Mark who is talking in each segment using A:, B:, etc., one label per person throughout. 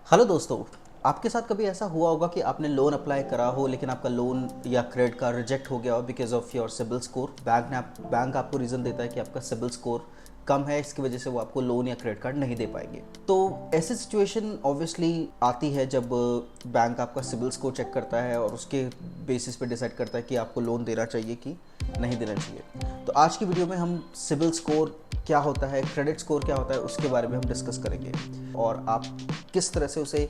A: Hello दोस्तों। आपके साथ कभी ऐसा हुआ होगा कि आपने लोन अप्लाई करा हो लेकिन आपका लोन या क्रेडिट कार्ड रिजेक्ट हो गया हो because of your CIBIL score. Bank आपको रीज़न देता है कि आपका सिबिल स्कोर कम है, इसकी वजह से वो आपको लोन या क्रेडिट कार्ड नहीं दे पाएंगे। तो ऐसी सिचुएशन ऑब्वियसली आती है जब बैंक आपका सिबिल स्कोर चेक करता है और उसके बेसिस पे डिसाइड करता है कि आपको लोन देना चाहिए कि नहीं देना चाहिए। तो आज की वीडियो में हम सिबिल स्कोर क्या होता है, क्रेडिट स्कोर क्या होता है, उसके बारे में हम डिस्कस करेंगे और आप किस तरह से उसे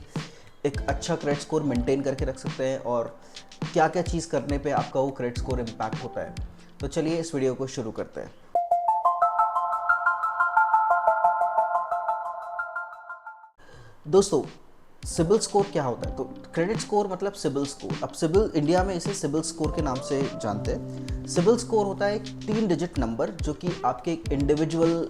A: एक अच्छा क्रेडिट स्कोर मेंटेन करके रख सकते हैं और क्या क्या चीज़ करने पे आपका वो क्रेडिट स्कोर इम्पैक्ट होता है। तो चलिए इस वीडियो को शुरू करते हैं। दोस्तों, सिबिल स्कोर क्या होता है? तो क्रेडिट स्कोर मतलब सिबिल स्कोर। अब सिबिल इंडिया में इसे सिबिल स्कोर के नाम से जानते हैं। सिबिल स्कोर होता है एक 3 डिजिट नंबर जो कि आपके एक इंडिविजुअल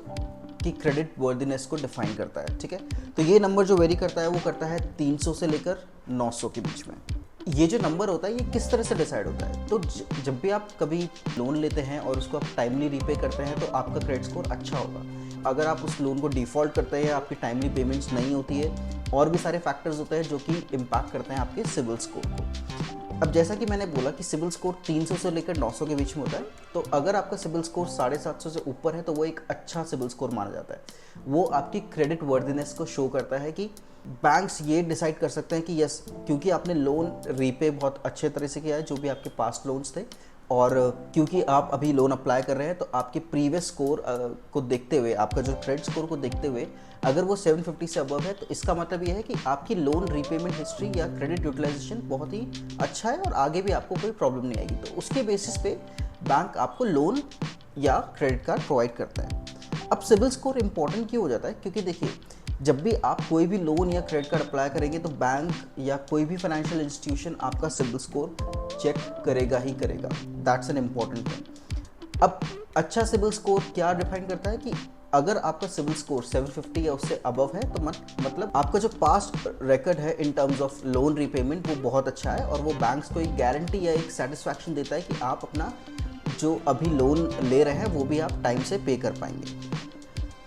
A: की क्रेडिट वर्दीनेस को डिफाइन करता है। ठीक है, तो ये नंबर जो वेरी करता है वो करता है 300 से लेकर 900 के बीच में। ये जो नंबर होता है ये किस तरह से डिसाइड होता है? तो जब भी आप कभी लोन लेते हैं और उसको आप टाइमली रीपे करते हैं तो आपका क्रेडिट स्कोर अच्छा होगा। अगर आप उस लोन को डिफ़ॉल्ट करते हैं, आपकी टाइमली पेमेंट्स नहीं होती है, और भी सारे फैक्टर्स होते हैं जो कि इम्पैक्ट करते हैं आपके सिबिल स्कोर को। अब जैसा कि मैंने बोला कि सिबिल स्कोर 300 से लेकर 900 के बीच में होता है, तो अगर आपका सिबिल स्कोर 750 से ऊपर है तो वो एक अच्छा सिबिल स्कोर माना जाता है। वो आपकी क्रेडिट वर्दीनेस को शो करता है कि बैंक्स ये डिसाइड कर सकते हैं कि यस, क्योंकि आपने लोन रीपे बहुत अच्छे तरह से किया है जो भी आपके पास्ट लोन्स थे, और क्योंकि आप अभी लोन अप्लाई कर रहे हैं तो आपके प्रीवियस स्कोर को देखते हुए, आपका जो क्रेडिट स्कोर को देखते हुए अगर वो 750 से अबव है तो इसका मतलब ये है कि आपकी लोन रीपेमेंट हिस्ट्री या क्रेडिट यूटिलाइजेशन बहुत ही अच्छा है और आगे भी आपको कोई प्रॉब्लम नहीं आएगी। तो उसके बेसिस पे बैंक आपको लोन या क्रेडिट कार्ड प्रोवाइड करता है। अब सिबिल स्कोर इंपॉर्टेंट क्यों हो जाता है? क्योंकि देखिए, जब भी आप कोई भी लोन या क्रेडिट कार्ड अप्लाई करेंगे तो बैंक या कोई भी फाइनेंशियल इंस्टीट्यूशन आपका सिबिल स्कोर चेक करेगा ही करेगा। That's an important thing. अब अच्छा सिबिल स्कोर क्या डिफाइन करता है कि अगर आपका सिबिल स्कोर 750 या उससे अबव है तो मतलब आपका जो पास्ट रिकॉर्ड है in terms of loan repayment वो बहुत अच्छा है और वो बैंक्स को एक गारंटी या एक सेटिस्फैक्शन देता है कि आप अपना जो अभी लोन ले रहे हैं वो भी आप टाइम से पे कर पाएंगे।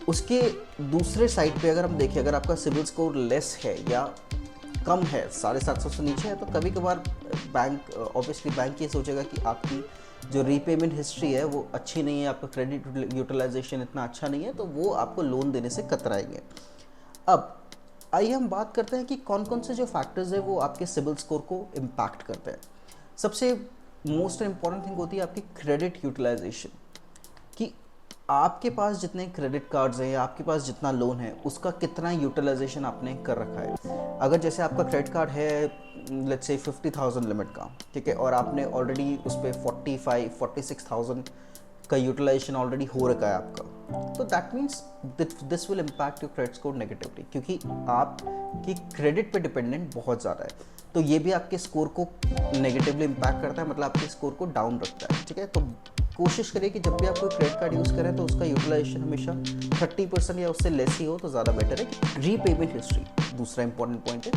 A: उसके दूसरे साइड पे अगर हम देखें, अगर आपका सिबिल स्कोर लेस है या कम है, 750 से नीचे है, तो कभी कभार बैंक ऑब्वियसली बैंक ये सोचेगा कि आपकी जो रीपेमेंट हिस्ट्री है वो अच्छी नहीं है, आपका क्रेडिट यूटिलाइजेशन इतना अच्छा नहीं है, तो वो आपको लोन देने से कतराएंगे। अब आइए हम बात करते हैं कि कौन कौन से जो फैक्टर्स है वो आपके सिबिल स्कोर को इम्पैक्ट करते हैं। सबसे मोस्ट इम्पॉर्टेंट थिंग होती है आपकी क्रेडिट यूटिलाइजेशन, कि आपके पास जितने क्रेडिट कार्ड्स हैं या आपके पास जितना लोन है उसका कितना यूटिलाइजेशन आपने कर रखा है। अगर जैसे आपका क्रेडिट कार्ड है लेट्स से 50,000 लिमिट का, ठीक है, और आपने ऑलरेडी उस पर 46,000 का यूटिलाइजेशन ऑलरेडी हो रखा है आपका, तो that means this will impact your credit score negatively, क्योंकि आपकी क्रेडिट पे डिपेंडेंट बहुत ज़्यादा है। तो ये भी आपके स्कोर को नेगेटिवली इम्पैक्ट करता है, मतलब आपके स्कोर को डाउन रखता है। ठीक है, तो कोशिश करिए कि जब भी आप कोई क्रेडिट कार्ड यूज़ करें तो उसका यूटिलाइजेशन हमेशा 30% या उससे लेस ही हो तो ज़्यादा बेटर है। रीपेमेंट हिस्ट्री दूसरा इंपॉर्टेंट पॉइंट है।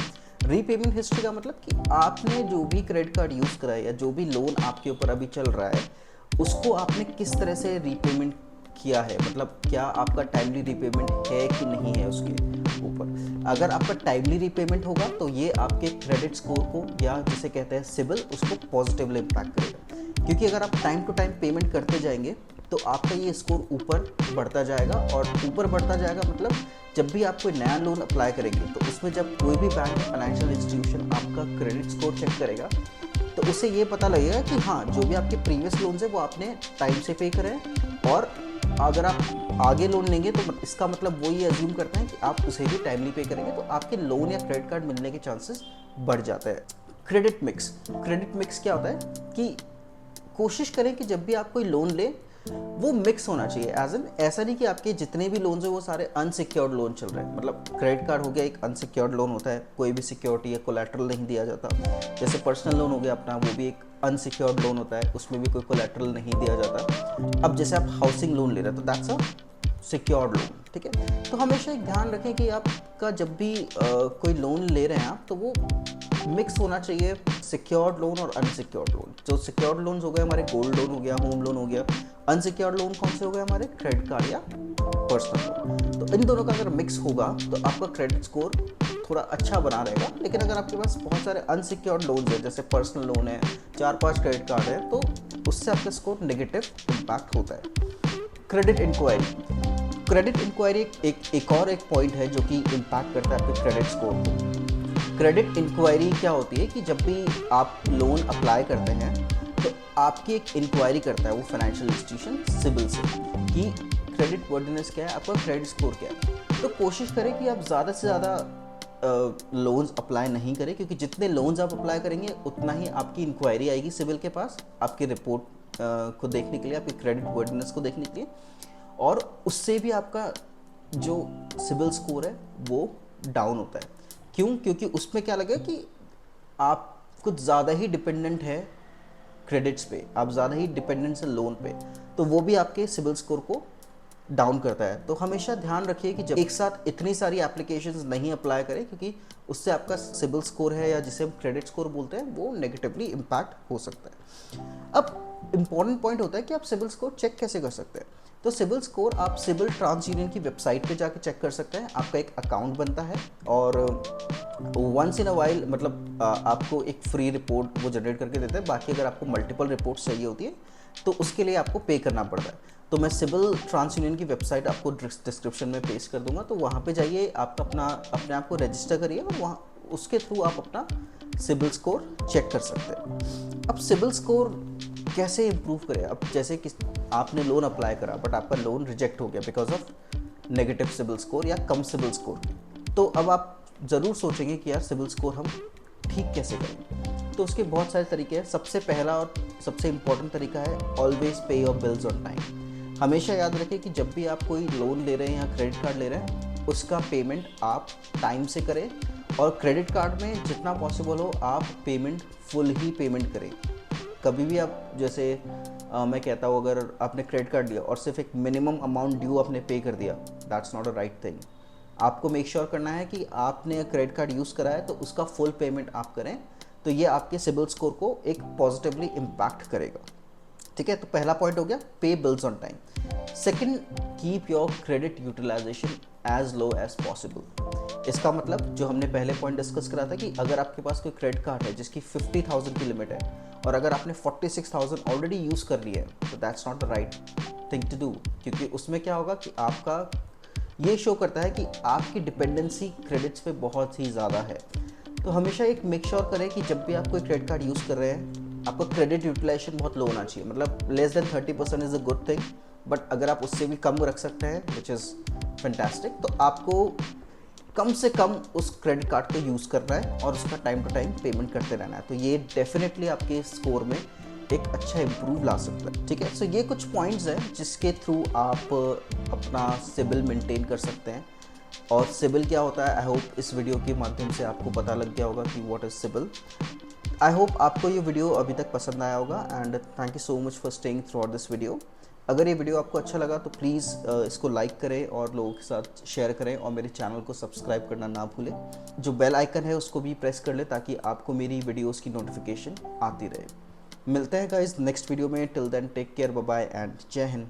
A: रीपेमेंट हिस्ट्री का मतलब कि आपने जो भी क्रेडिट कार्ड यूज़ करा है या जो भी लोन आपके ऊपर अभी चल रहा है उसको आपने किस तरह से रीपेमेंट किया है, मतलब क्या आपका टाइमली रीपेमेंट है कि नहीं है उसके ऊपर। अगर आपका टाइमली रीपेमेंट होगा तो ये आपके क्रेडिट स्कोर को, या जिसे कहते हैं सिबिल, उसको पॉजिटिवली इम्पैक्ट करेगा। क्योंकि अगर आप टाइम टू टाइम पेमेंट करते जाएंगे तो आपका ये स्कोर ऊपर बढ़ता जाएगा, और ऊपर बढ़ता जाएगा मतलब जब भी आप कोई नया लोन अप्लाई करेंगे तो उसमें जब कोई भी बैंक या फाइनेंशियल इंस्टीट्यूशन आपका क्रेडिट स्कोर चेक करेगा तो उसे ये पता लगेगा कि हाँ, जो भी आपके प्रीवियस लोन्स है वो आपने टाइम से पे करे हैं, और अगर आप आगे लोन लेंगे तो इसका मतलब वो ये अज्यूम करते हैं कि आप उसे भी टाइमली पे करेंगे, तो आपके लोन या क्रेडिट कार्ड मिलने के चांसेस बढ़ जाते हैं। क्रेडिट मिक्स क्या होता है कि कोशिश करें कि जब भी आप कोई लोन लें वो मिक्स होना चाहिए। एज एन ऐसा नहीं कि आपके जितने भी लोन्स हैं वो सारे अनसिक्योर्ड लोन चल रहे हैं। मतलब क्रेडिट कार्ड हो गया एक अनसिक्योर्ड लोन होता है, कोई भी सिक्योरिटी या कोलैटरल नहीं दिया जाता। जैसे पर्सनल लोन हो गया अपना, वो भी एक अनसिक्योर्ड लोन होता है, उसमें भी कोई कोलैटरल नहीं दिया जाता। अब जैसे आप हाउसिंग लोन ले रहे हैं तो दैट्स अ सिक्योर्ड लोन। ठीक है, तो हमेशा एक ध्यान रखें कि आपका जब भी कोई लोन ले रहे हैं आप, तो वो मिक्स होना चाहिए सिक्योर्ड लोन और अनसिक्योर्ड लोन। जो सिक्योर्ड लोन्स हो गए हमारे, गोल्ड लोन हो गया, होम लोन हो गया। अनसिक्योर्ड लोन कौन से हो गए हमारे, क्रेडिट कार्ड या पर्सनल लोन। तो इन दोनों का अगर मिक्स होगा तो आपका क्रेडिट स्कोर थोड़ा अच्छा बना रहेगा। लेकिन अगर आपके पास बहुत सारे अनसिक्योर्ड लोन्स हैं, जैसे पर्सनल लोन है, 4-5 क्रेडिट कार्ड है, तो उससे आपका स्कोर नेगेटिव इम्पैक्ट होता है। क्रेडिट इंक्वायरी, क्रेडिट इंक्वायरी एक पॉइंट है जो कि इम्पैक्ट करता है आपके क्रेडिट स्कोर को। क्रेडिट इंक्वायरी क्या होती है कि जब भी आप लोन अप्लाई करते हैं तो आपकी एक इंक्वायरी करता है वो फाइनेंशियल इंस्टीट्यूशन सिबिल से कि क्रेडिट वर्दिनेस क्या है, आपका क्रेडिट स्कोर क्या है। तो कोशिश करें कि आप ज़्यादा से ज़्यादा लोन्स अप्लाई नहीं करें, क्योंकि जितने लोन्स आप अप्लाई करेंगे उतना ही आपकी इंक्वायरी आएगी सिबिल के पास आपकी रिपोर्ट को देखने के लिए, आपकी क्रेडिट वर्दिनेस को देखने के लिए, और उससे भी आपका जो सिबिल स्कोर है वो डाउन होता है। क्यों? क्योंकि उसमें क्या लगे कि आप कुछ ज़्यादा ही डिपेंडेंट है क्रेडिट्स पे, आप ज़्यादा ही डिपेंडेंट है लोन पे, तो वो भी आपके सिबिल स्कोर को डाउन करता है। तो हमेशा ध्यान रखिए कि जब एक साथ इतनी सारी एप्लीकेशंस नहीं अप्लाई करें, क्योंकि उससे आपका सिबिल स्कोर है या जिसे हम क्रेडिट स्कोर बोलते हैं वो नेगेटिवली इम्पैक्ट हो सकता है। अब इम्पॉर्टेंट पॉइंट होता है कि आप सिबिल स्कोर चेक कैसे कर सकते हैं। तो सिबिल स्कोर आप सिबिल ट्रांस यूनियन की वेबसाइट पे जाके चेक कर सकते हैं। आपका एक अकाउंट बनता है और वंस इन अ वाइल, मतलब आपको एक फ्री रिपोर्ट वो जनरेट करके देते हैं। बाकी अगर आपको मल्टीपल रिपोर्ट्स चाहिए होती है तो उसके लिए आपको पे करना पड़ता है। तो मैं सिबिल ट्रांस यूनियन की वेबसाइट आपको डिस्क्रिप्शन में पेस्ट कर दूंगा, तो वहाँ पे जाइए, आप अपने आप को रजिस्टर करिए और वहाँ उसके थ्रू आप अपना सिबिल स्कोर चेक कर सकते हैं। अब सिबिल स्कोर कैसे इम्प्रूव करें? अब जैसे कि आपने लोन अप्लाई करा बट आपका लोन रिजेक्ट हो गया because of negative CIBIL score या कम सिबिल स्कोर, तो अब आप ज़रूर सोचेंगे कि यार सिबिल स्कोर हम ठीक कैसे करें। तो उसके बहुत सारे तरीके हैं। सबसे पहला और सबसे इम्पॉर्टेंट तरीका है ऑलवेज पे योर बिल्स ऑन टाइम। हमेशा याद रखें कि जब भी आप कोई लोन ले रहे हैं या क्रेडिट कार्ड ले रहे हैं, उसका पेमेंट आप टाइम से करें, और क्रेडिट कार्ड में जितना पॉसिबल हो आप पेमेंट फुल ही पेमेंट करें। कभी भी आप जैसे मैं कहता हूँ, अगर आपने क्रेडिट कार्ड लिया और सिर्फ एक मिनिमम अमाउंट ड्यू आपने पे कर दिया, that's not a right thing. आपको मेक श्योर करना है कि आपने क्रेडिट कार्ड यूज़ करा है तो उसका फुल पेमेंट आप करें, तो ये आपके सिबिल स्कोर को एक पॉजिटिवली इम्पैक्ट करेगा। ठीक है, तो पहला पॉइंट हो गया pay bills on time. Second, keep your credit utilization as low as possible. इसका मतलब जो हमने पहले पॉइंट डिस्कस करा था कि अगर आपके पास कोई क्रेडिट कार्ड है जिसकी 50,000 की लिमिट है और अगर आपने 46,000 ऑलरेडी यूज़ कर लिया है, तो that's not the right thing to do. क्योंकि उसमें क्या होगा कि आपका ये शो करता है कि आपकी डिपेंडेंसी क्रेडिट्स पे बहुत ही ज़्यादा है। तो हमेशा एक मेक श्योर करें कि जब भी आप कोई क्रेडिट कार्ड यूज़ कर रहे हैं, आपका क्रेडिट यूटिलाइजेशन बहुत लो होना चाहिए। मतलब less than 30% is a good thing, but अगर आप उससे भी कम रख सकते हैं विच इज़ फैंटास्टिक। तो आपको कम से कम उस क्रेडिट कार्ड को यूज़ करना है और उसका टाइम टू टाइम पेमेंट करते रहना है। तो ये डेफिनेटली आपके स्कोर में एक अच्छा इम्प्रूव ला सकता है। ठीक है, सो ये कुछ पॉइंट्स हैं जिसके थ्रू आप अपना सिबिल मेंटेन कर सकते हैं। और सिबिल क्या होता है, आई होप इस वीडियो के माध्यम से आपको पता लग गया होगा कि what is CIBIL. I hope आपको ये वीडियो अभी तक पसंद आया होगा and thank you so much for staying through out this video. अगर ये वीडियो आपको अच्छा लगा तो प्लीज़ इसको लाइक करें और लोगों के साथ शेयर करें, और मेरे चैनल को सब्सक्राइब करना ना भूलें। जो बेल आइकन है उसको भी प्रेस कर लें ताकि आपको मेरी वीडियोस की नोटिफिकेशन आती रहे। मिलते हैं गाइस नेक्स्ट वीडियो में। Till then take care, bye bye and जय हिंद।